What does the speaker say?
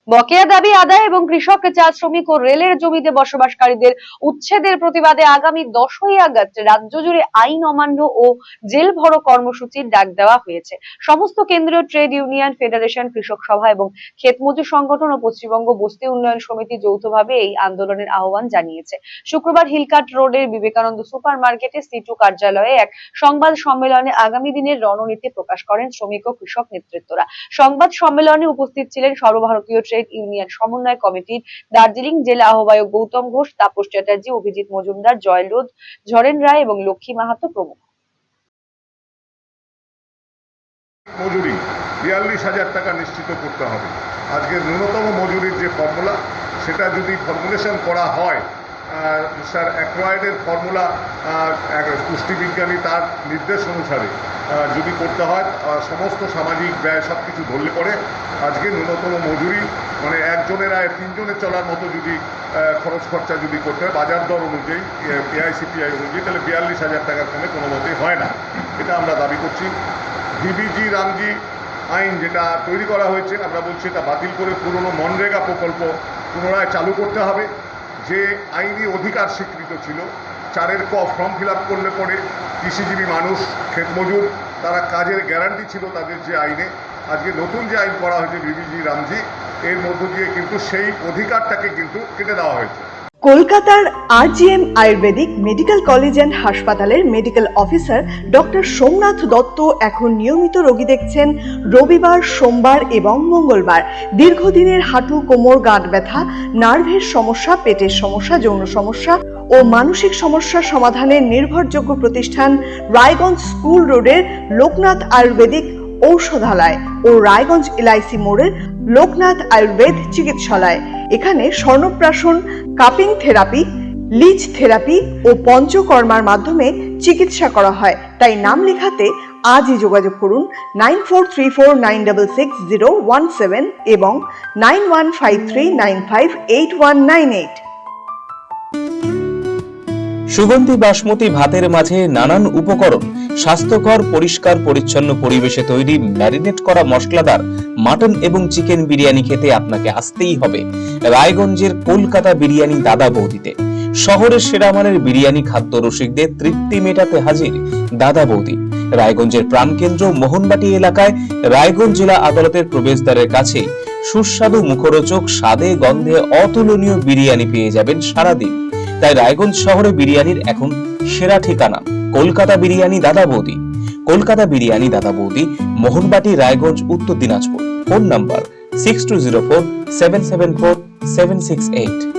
বকেয়া দাবি আদায় এবং কৃষক, চা শ্রমিক ও রেলের জমিতে বসবাসকারীদের উচ্ছেদের প্রতিবাদে আগামী 10ই আগস্ট রাজ্য জুড়ে আইন অমান্য ও জেল ভরো কর্মসূচির ডাক দেওয়া হয়েছে। সমস্ত কেন্দ্রীয় ট্রেড ইউনিয়ন, ফেডারেশন, কৃষক সভা এবং ক্ষেত মজুর সংগঠন ও পশ্চিমবঙ্গ বস্তি উন্নয়ন সমিতি যৌথভাবে এই আন্দোলনের আহ্বান জানিয়েছে। শুক্রবার হিলকাট রোডের বিবেকানন্দ সুপার মার্কেটে সিটু কার্যালয়ে এক সংবাদ সম্মেলনে আগামী দিনের রণনীতি প্রকাশ করেন শ্রমিক ও কৃষক নেতৃত্বরা। সংবাদ সম্মেলনে উপস্থিত ছিলেন সর্বভারতীয় ট্রেড ইউনিয়ন সমন্বয় কমিটির দার্জিলিং জেলা আহ্বায়ক গৌতম ঘোষ, তাপস চ্যাটার্জি, অভিজিৎ মজুমদার, জয়লোধ, ঝরেন রায় এবং লক্ষ্মী মাহাতো প্রমুখ। মজুরি 42,000 টাকা নিশ্চিত করতে হবে। আজকে ন্যূনতম মজুরির যে ফর্মুলা, সেটা যদি ফর্মুলেশন করা হয়, স্যার অ্যাক্রয়েডের ফর্মুলা, পুষ্টিবিজ্ঞানী তার নির্দেশ অনুসারে যদি করতে হয়, সমস্ত সামাজিক ব্যয় সব কিছু ধরলে পরে আজকে ন্যূনতম মজুরি মানে একজনের আয় 3 জনের চলার মতো যদি খরচ খরচা যদি করতে হয় বাজার দর অনুযায়ী, এআইসিপিআই অনুযায়ী, তাহলে 42,000 টাকার কমে কোনো মতেই হয় না। এটা আমরা দাবি করছি। ভিবিজি রামজি আইন যেটা তৈরি করা হয়েছে, আমরা বলছি এটা বাতিল করে পুরনো মনরেগা প্রকল্প পুনরায় চালু করতে হবে। যে আইনি অধিকার স্বীকৃত ছিল, 4-এর ক ফর্ম ফিল আপ করলে পরে কৃষিজীবী মানুষ, ক্ষেত মজুর, তারা কাজের গ্যারান্টি ছিল তাদের যে আইনে। আজকে নতুন যে আইন করা হয়েছে ভিবিজি রামজি, এর মধ্য দিয়ে কিন্তু সেই অধিকারটাকে কিন্তু কেটে দেওয়া হয়েছে। কলকাতার RGM ayurvedic medical college and হাসপাতালের medical officer doctor Somnath Datta এখন নিয়মিত রোগী দেখছেন রবিবার, সোমবার এবং মঙ্গলবার। দীর্ঘদিনের হাঁটু, কোমর, গাঁট ব্যথা, নার্ভের সমস্যা, পেটের সমস্যা, যৌন সমস্যা ও মানসিক সমস্যার সমাধানের নির্ভরযোগ্য প্রতিষ্ঠান রায়গঞ্জ স্কুল রোডের লোকনাথ আয়ুর্বেদিক ঔষধালয় ও রায়গঞ্জ LIC মোড়ের লোকনাথ আয়ুর্বেদ চিকিৎসালয়। এখানে স্বর্ণপ্রাশন, কাপিং থেরাপি, লিচ থেরাপি ও পঞ্চকর্মার মাধ্যমে চিকিৎসা করা হয়। তাই নাম লেখাতে আজই যোগাযোগ করুন 9434966017 এবং 9153958198। সুগন্ধি বাসমতি ভাতের মাঝে নানান উপকরণ, স্বাস্থ্যকর, পরিষ্কার পরিচ্ছন্ন পরিবেশে তৈরি ম্যারিনেট করা মশলাদার মাটন এবং চিকেন বিরিয়ানি খেতে আপনাকে আসতেই হবে রায়গঞ্জের কলকাতা বিরিয়ানি দাদা বৌদিতে। শহরের সেরা মানের বিরিয়ানি খাদ্য রসিকদের তৃপ্তি মেটাতে হাজির দাদা বৌদি। রায়গঞ্জের প্রাণকেন্দ্র মোহনবাটি এলাকায় রায়গঞ্জ জেলা আদালতের প্রবেশদ্বারের কাছে সুস্বাদু, মুখরোচক, স্বাদে গন্ধে অতুলনীয় বিরিয়ানি পেয়ে যাবেন সারাদিন। তাই রায়গঞ্জ শহরে বিরিয়ানির এখন সেরা ঠিকানা কলকাতা বিরিয়ানি দাদা বৌদি। কলকাতা বিরিয়ানি দাদা বৌদি, মোহনবাটি, রায়গঞ্জ, উত্তর দিনাজপুর। Phone number 6204774768।